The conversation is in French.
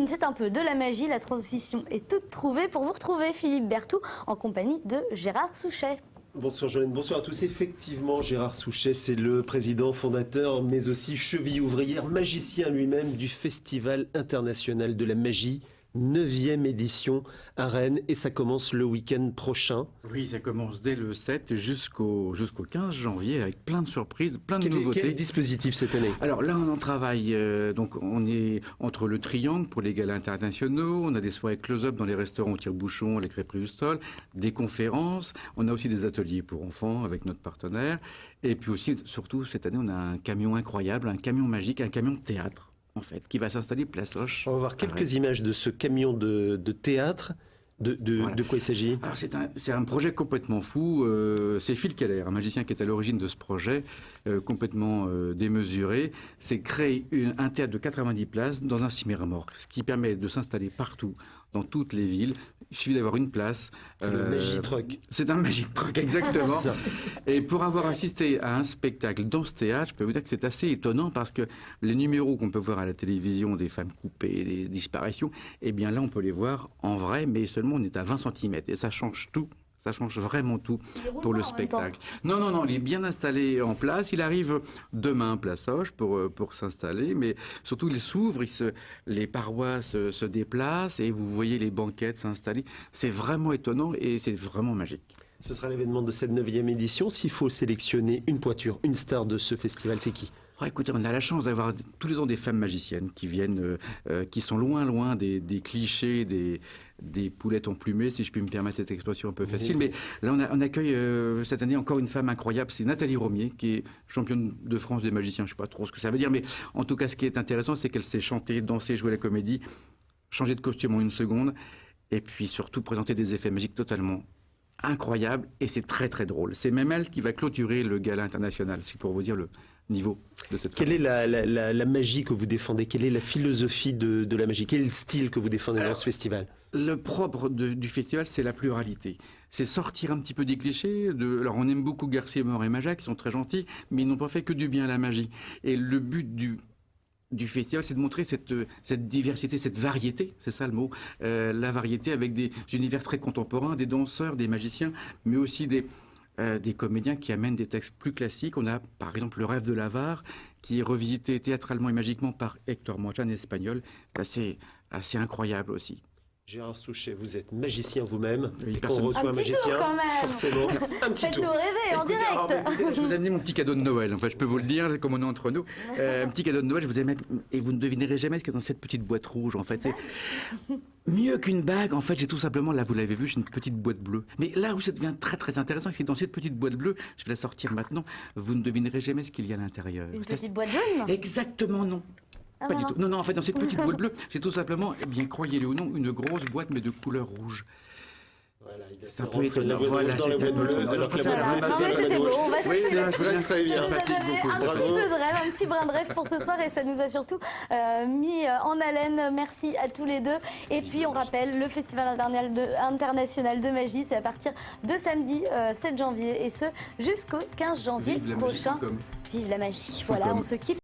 C'est un peu de la magie, la transition est toute trouvée pour vous retrouver Philippe Berthoud en compagnie de Gérard Souchet. Bonsoir Joanne, bonsoir à tous. Effectivement, Gérard Souchet, c'est le président fondateur, mais aussi cheville ouvrière, magicien lui-même du Festival international de la magie, 9e édition à Rennes, et ça commence le week-end prochain. Oui, ça commence dès le 7 jusqu'au 15 janvier avec plein de surprises, plein de nouveautés. Quel dispositif cette année? Alors là, on en travaille, donc on est entre le triangle pour les galas internationaux, on a des soirées close-up dans les restaurants au tire-bouchon, les crêperies au stol, des conférences, on a aussi des ateliers pour enfants avec notre partenaire, et puis aussi, surtout, cette année, on a un camion incroyable, un camion magique, un camion de théâtre, en fait, qui va s'installer place Hoche. On va voir quelques images de ce camion de théâtre. Voilà. De quoi il s'agit? Alors c'est un projet complètement fou. C'est Phil Keller, un magicien qui est à l'origine de ce projet, complètement démesuré. C'est créer un théâtre de 90 places dans un cimetière-remorque, ce qui permet de s'installer partout, dans toutes les villes. Il suffit d'avoir une place. C'est le Magic Truck. C'est un Magic Truck, exactement. Et pour avoir assisté à un spectacle dans ce théâtre, je peux vous dire que c'est assez étonnant parce que les numéros qu'on peut voir à la télévision, des femmes coupées, des disparitions, eh bien là, on peut les voir en vrai, mais seulement on est à 20 cm. Et ça change tout. Ça change vraiment tout pour le spectacle. Non, il est bien installé en place. Il arrive demain, place Hoche, pour s'installer. Mais surtout, il s'ouvre, les parois se déplacent et vous voyez les banquettes s'installer. C'est vraiment étonnant et c'est vraiment magique. Ce sera l'événement de cette 9e édition. S'il faut sélectionner une pointure, une star de ce festival, c'est qui? Écoutez, on a la chance d'avoir tous les ans des femmes magiciennes qui viennent, qui sont loin des clichés, des poulettes emplumées, si je puis me permettre cette expression un peu facile. Mais là, on accueille cette année encore une femme incroyable, c'est Nathalie Romier, qui est championne de France des magiciens. Je ne sais pas trop ce que ça veut dire, mais en tout cas, ce qui est intéressant, c'est qu'elle sait chanter, danser, jouer la comédie, changer de costume en une seconde, et puis surtout présenter des effets magiques totalement incroyables, et c'est très très drôle. C'est même elle qui va clôturer le gala international, c'est pour vous dire le niveau de cette Quelle est la magie que vous défendez? Quelle est la philosophie de la magie? Quel est le style que vous défendez dans ce festival? Le propre du festival, c'est la pluralité. C'est sortir un petit peu des clichés. Alors, on aime beaucoup Garcia, Mort et Maja, qui sont très gentils, mais ils n'ont pas fait que du bien à la magie. Et le but du festival, c'est de montrer cette diversité, cette variété, c'est ça le mot, la variété avec des univers très contemporains, des danseurs, des magiciens, mais aussi des comédiens qui amènent des textes plus classiques. On a par exemple Le Rêve de l'Avare, qui est revisité théâtralement et magiquement par Hector Mocha, un espagnol. C'est assez incroyable aussi. Gérard Souchet, vous êtes magicien vous-même. Oui, on reçoit un magicien, quand même. forcément, un petit tour. Faites-nous rêver en direct. Je vous ai amené mon petit cadeau de Noël. Enfin, je peux vous le dire, comme on est entre nous. Un petit cadeau de Noël, je vous ai même... Et vous ne devinerez jamais ce qu'il y a dans cette petite boîte rouge, en fait. C'est mieux qu'une bague. En fait, j'ai tout simplement, là, vous l'avez vu, j'ai une petite boîte bleue. Mais là où ça devient très, très intéressant, c'est que dans cette petite boîte bleue, je vais la sortir maintenant, vous ne devinerez jamais ce qu'il y a à l'intérieur. Une petite boîte jaune? Exactement, non. Pas du tout. Non, en fait, dans cette petite boîte bleue, j'ai tout simplement, eh bien, croyez-le ou non, une grosse boîte, mais de couleur rouge. Voilà, il a C'est un peu étonnant. Voilà, dans la boîte bleue. Alors que la boîte Non mais c'était beau, on va se laisser là-dessus. très bien. Ça nous a donné un petit peu de rêve, un petit brin de rêve pour ce soir et ça nous a surtout mis en haleine. Merci à tous les deux. Et puis on rappelle, le Festival international de magie, c'est à partir de samedi 7 janvier et ce jusqu'au 15 janvier prochain. Vive la magie. Voilà, on se quitte.